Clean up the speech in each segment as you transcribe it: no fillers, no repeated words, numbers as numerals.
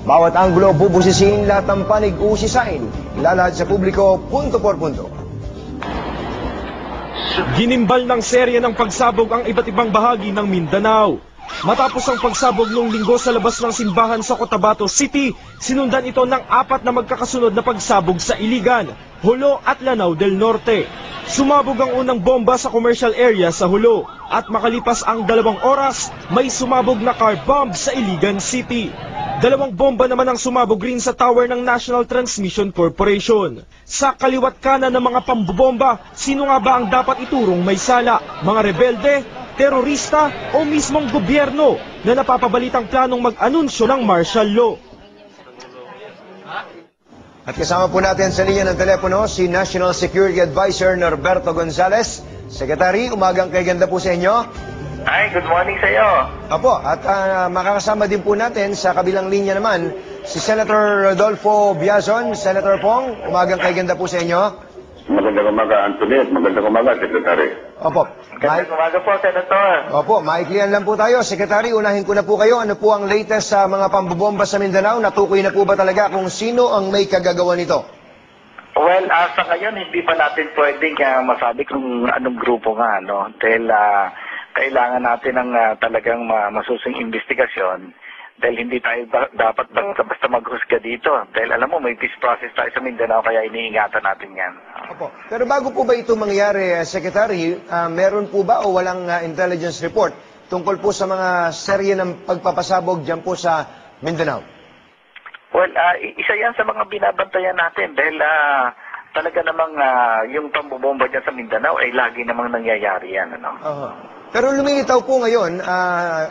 Bawat anggulo bubusisiin, lahat ng panig usisain. Ilalahad sa publiko, punto por punto. Ginimbal ng serye ng pagsabog ang iba't ibang bahagi ng Mindanao. Matapos ang pagsabog noong linggo sa labas ng simbahan sa Cotabato City, sinundan ito ng 4 na magkakasunod na pagsabog sa Iligan, Jolo at Lanao del Norte. Sumabog ang unang bomba sa commercial area sa Jolo at makalipas ang 2 oras, may sumabog na car bomb sa Iligan City. 2 bomba naman ang sumabog rin sa tower ng National Transmission Corporation. Sa kaliwat kanan ng mga pambobomba, sino nga ba ang dapat iturong may sala? Mga rebelde, terorista o mismong gobyerno na napapabalitang planong mag-anunsyo ng martial law? At kasama po natin sa linya ng telepono si National Security Advisor Norberto Gonzales. Secretary, umagang kay ganda po sa inyo. Hi, good morning sa iyo. Apo, at makakasama din po natin sa kabilang linya naman si Senator Rodolfo Biazon. Senator Pong, umagang kay ganda po sa inyo. Magandang umaga, Anthony. Magandang umaga, Secretary. Opo. Magandang umaga po, Senator. Opo, maiklian lang po tayo. Secretary, unahin ko na po kayo. Ano po ang latest sa mga pambobomba sa Mindanao? Natukoy na po ba talaga kung sino ang may kagagawa nito? Well, sa ngayon, hindi pa natin pwedeng masabi kung anong grupo nga, no? Dahil kailangan natin ng talagang masusing investigasyon. Dahil hindi tayo dapat basta maghusga dito. Dahil alam mo, may peace process tayo sa Mindanao, kaya iniingatan natin yan. Opo. Pero bago po ba ito mangyari, Secretary, meron po ba o walang intelligence report tungkol po sa mga serye ng pagpapasabog dyan po sa Mindanao? Well, isa yan sa mga binabantayan natin dahil talaga namang yung pambobomba dyan sa Mindanao ay lagi namang nangyayari yan. Ano? Pero lumilitaw po ngayon,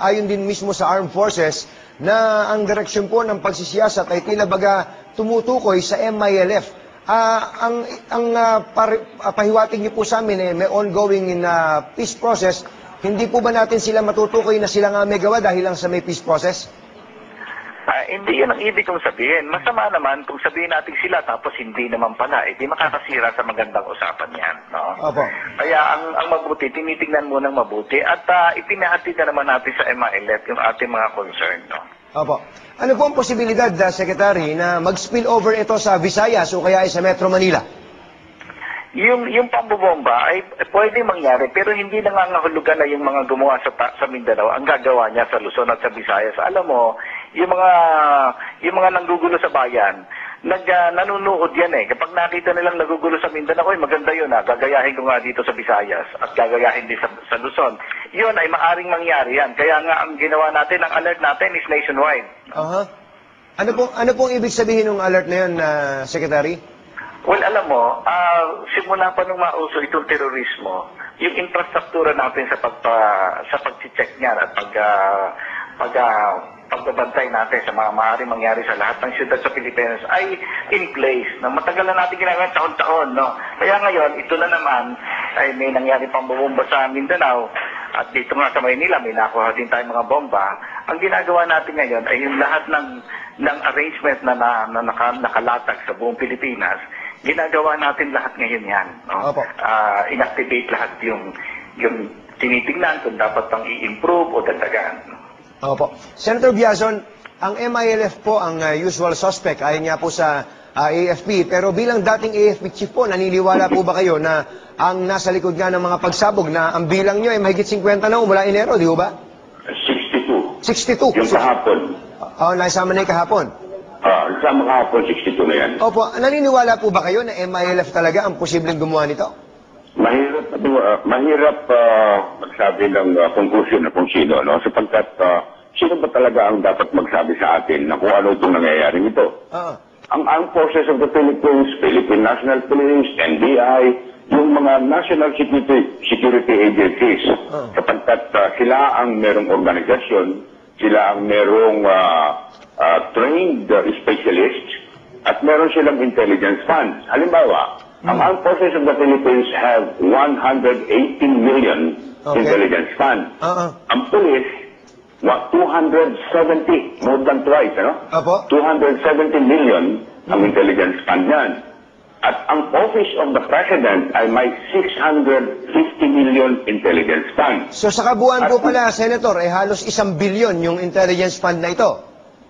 ayon din mismo sa Armed Forces, na ang direksyon po ng pagsisiyasat ay tila baga tumutukoy sa MILF. Pahiwatig niyo po sa amin, may ongoing in peace process. Hindi po ba natin sila matutukoy na sila nga may gawa dahil lang sa may peace process? Hindi yun ang ibig kong sabihin. Masama naman kung sabihin natin sila tapos hindi naman pala. Di makakasira sa magandang usapan yan. No? Opo. Kaya ang mabuti, tinitingnan mo ng mabuti at ipinahatid na naman natin sa MILF yung ating mga concern. No? Opo. Ano po ang posibilidad, Secretary, na mag-spill over ito sa Visayas o kaya ay sa Metro Manila? Yung pambobomba ay pwede mangyari pero hindi nangangahulugan na yung mga gumawa sa Mindanao ang gagawa niya sa Luzon at sa Visayas. Alam mo, yung mga nanggugulo sa bayan, nanunood yan eh. Kapag nakita nilang nagugulo sa Mindanao, maganda yun gagayahin ko nga dito sa Visayas at gagayahin din sa Luzon. Yun ay maaring mangyari yan. Kaya nga ang ginawa natin, ang alert natin is nationwide. Ano pong ibig sabihin ng alert na yun, Secretary? Well, alam mo, simula pa nung mauso itong terorismo, yung infrastruktura natin sa pag-check niyan at pagbabantay natin sa mga maaaring mangyari sa lahat ng syudad sa Pilipinas ay in place. Na matagal na natin ginagawa taon-taon, no? Kaya ngayon, ito na naman ay may nangyari pang bumomba sa Mindanao at dito nga sa Maynila may nakuha din tayong mga bomba. Ang ginagawa natin ngayon ay yung lahat ng arrangement na nakalatag sa buong Pilipinas, ginagawa natin lahat ngayon yan. No? Inactivate lahat yung tinitingnan kung dapat pang i-improve o dagdagan. Opo. Senator Biazon, ang MILF po ang usual suspect ayon nga po sa AFP. Pero bilang dating AFP chief po, naniniwala po ba kayo na ang nasa likod nga ng mga pagsabog na ang bilang nyo ay mahigit 50 na mula Enero, di ba? 62. 62? Yung kahapon. Naisama na yung kahapon. Sama kahapon, 62 na yan. Opo. Naniniwala po ba kayo na MILF talaga ang posibleng gumawa nito? Mahirap magsabi ng conclusion na kung sino, no? Sapagkat sino ba talaga ang dapat magsabi sa atin na kung ano itong nangyayari ito? Ang Armed Forces of the Philippines, Philippine National Police, NBI, yung mga national security agencies, sapagkat sila ang merong organisasyon, sila ang merong trained specialists, at meron silang intelligence funds. Halimbawa, ang Armed Forces of the Philippines have 118 million intelligence funds. Ang police, 270, more than twice, ano? 270 million ang intelligence fund yan. At ang Office of the President ay may 650 million intelligence fund. So sa kabuuan po pala, Senator, halos 1 billion yung intelligence fund na ito.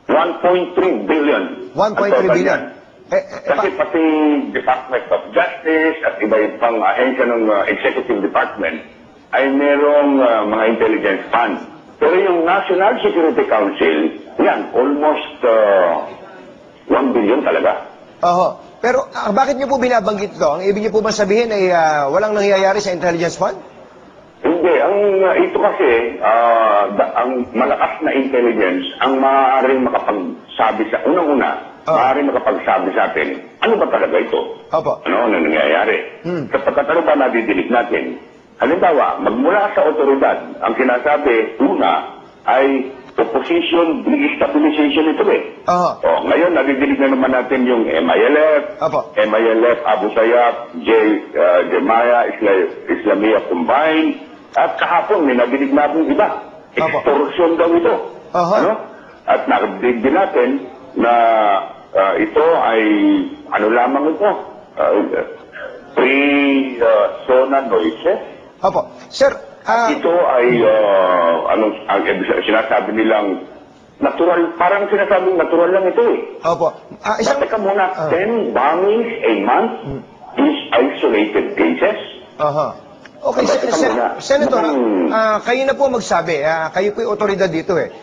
1.3 billion. 1.3 billion. Kasi pati Department of Justice at iba pang ahensya ng Executive Department ay merong mga intelligence fund. Pero yung National Security Council, yan, almost 1 billion talaga. Oho. Pero bakit niyo po binabanggit ito? Ang ibig niyo po ba sabihin ay walang nangyayari sa intelligence fund? Hindi. Ito kasi, ang malakas na intelligence, ang maaaring makapagsabi sa, unang-una, maaaring makapagsabi sa atin, ano ba talaga ito? Opo. Ano nangyayari? Sapagkat ano ba nadidinig natin? Halimbawa, magmula sa otoridad, ang sinasabi, una, ay opposition destabilization ito eh. Ngayon, nadidinig na naman natin yung MILF, MILF, Abu Sayyaf, Jemaya, Islamia Combined, at kahapon, may nadidinig natin iba. Extortion daw ito. Ano? At nadidinig din natin na ito ay, ano lamang ito? Pre-sona noises. Sir, ito ay, sinasabi nilang natural, parang sinasabing natural lang ito eh. Teka muna, 10 bombings a month is isolated cases? Okay, Senator, kayo na po magsabi, kayo po yung otoridad dito eh.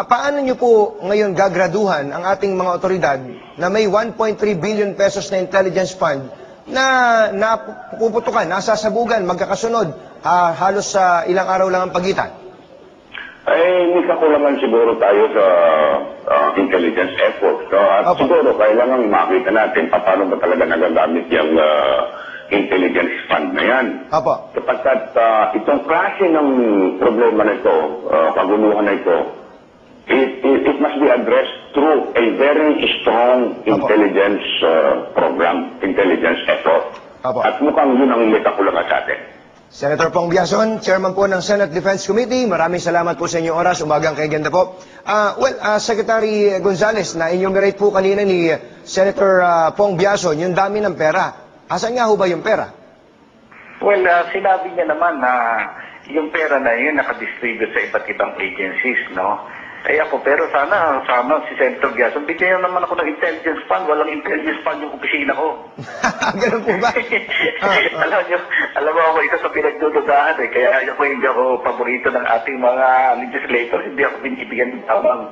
Paano nyo po ngayon gagraduhan ang ating mga otoridad na may 1.3 billion pesos na intelligence fund na napuputukan, nasasabugan, magkakasunod, halos sa ilang araw lang ang pagitan? May kakulangan siguro tayo sa intelligence effort. At siguro kailangan makita natin paano ba talaga nagagamit yung intelligence fund na yan. Sapagkat itong klase ng problema na ito, kaguluhan na ito, it must be addressed through a very strong intelligence program, intelligence effort. At mukhang yun ang may kakulangan sa atin. Senator Pong Biason, Chairman po ng Senate Defense Committee, maraming salamat po sa inyong oras, umagang kay ganda po. Secretary Gonzales, na-enumerate po kanina ni Senator Pong Biason yung dami ng pera. Asan nga ho ba yung pera? Well, sinabi niya naman na yung pera na yun nakadistribute sa iba't ibang agencies, no? Pero sana si Senator Biason, bigyan naman ako ng intelligence fund. Walang intelligence fund yung opisina ko. Ganun po ba? Alam mo ako, ito sa pinagdududahan eh. Kaya hindi ako paborito ng ating mga legislators. Hindi ako binibigyan ng tamang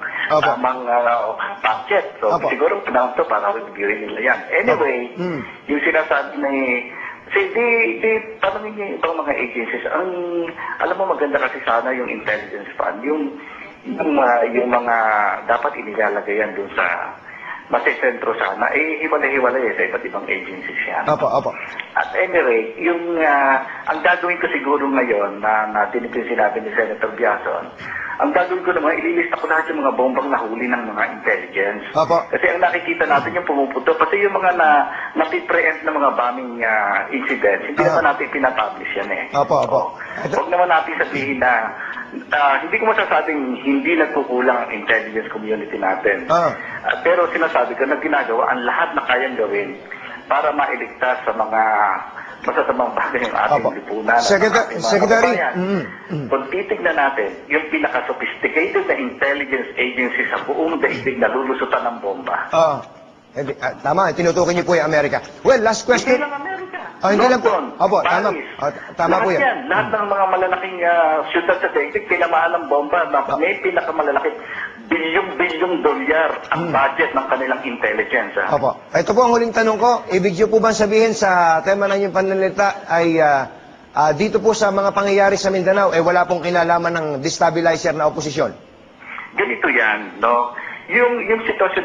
budget. So siguro panahon to para bibigyan nila yan. Anyway, yung sinasabi na tanongin niyo itong mga agencies. Alam mo, maganda kasi sana yung intelligence fund. Yung mga dapat inilalagay yan dun sa masisentro sana, hiwalay-hiwalay sa iba't ibang agencies yan. At anyway, ang gagawin ko siguro ngayon na dinig yung sinabi ni Senator Biason, ang gagawin ko naman, ililista ko lahat yung mga bombang nahuli ng mga intelligence. Kasi ang nakikita natin yung pumuputo, kasi yung mga napipreempt na mga bombing incidents, hindi naman natin pinapublish yan eh. Huwag naman natin sabihin na hindi ko masasabing hindi nagkukulang ang intelligence community natin. Pero sinasabi ko na ginagawa ang lahat na kayang gawin para mailigtas sa mga masasamang bagay ng ating lipunan. Secretary, kung titignan natin, yung pinaka-sophisticated na intelligence agency sa buong daigdig na lulusutan ng bomba. Tama, tinutukoy niyo po yung Amerika. Well, last question. Hindi lang Amerika. Hindi lang po. Paris. Tama po yan. Lahat ng mga malalaking syudad sa daigdig, tinamaan ng bomba. May pinakamalalaking bilyong-bilyong dolyar ang budget ng kanilang intelligence. Ito po ang huling tanong ko. Ibig niyo po ba sabihin sa tema ng inyong pananalita ay dito po sa mga pangyayari sa Mindanao, wala pong kinalaman ng destabilizer na oposisyon? Ganito yan, no? Yung sitwasyon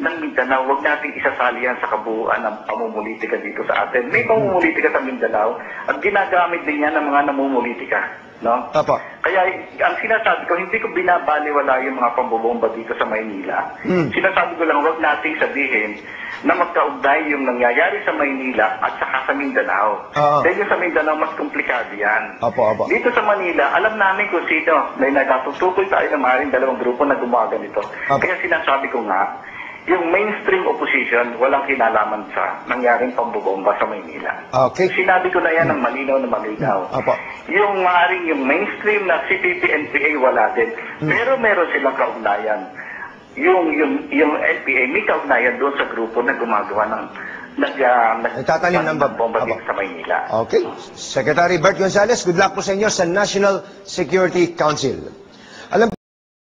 ng Mindanao, huwag natin isasali yan sa kabuuan ng pamumulitika dito sa atin. May pamumulitika sa Mindanao at ginagamit din yan ng mga namumulitika. No? Kaya ang sinasabi ko, hindi ko binabaliwala yung mga pambobomba dito sa Maynila. Sinasabi ko lang, huwag nating sabihin na magkaugnay yung nangyayari sa Maynila at saka sa Mindanao. Dahil yung sa Mindanao, mas komplikado yan. Dito sa Manila, alam namin kung sino. May nagatutukoy tayo na maaaring dalawang grupo na gumawa ganito. Kaya sinasabi ko nga, yung mainstream opposition, walang kinalaman sa nangyaring pambobomba sa Maynila. Sinabi ko na yan ng malinaw na malinaw. Yung maaaring yung mainstream na CPP-NPA, wala din. Pero meron silang kaugnayan. yung NPA may kaugnayan doon sa grupo na gumagawa ng nagtatanim ng bomba dito sa Maynila. Okay. Secretary Bert Gonzales, good luck po sa inyo sa National Security Council.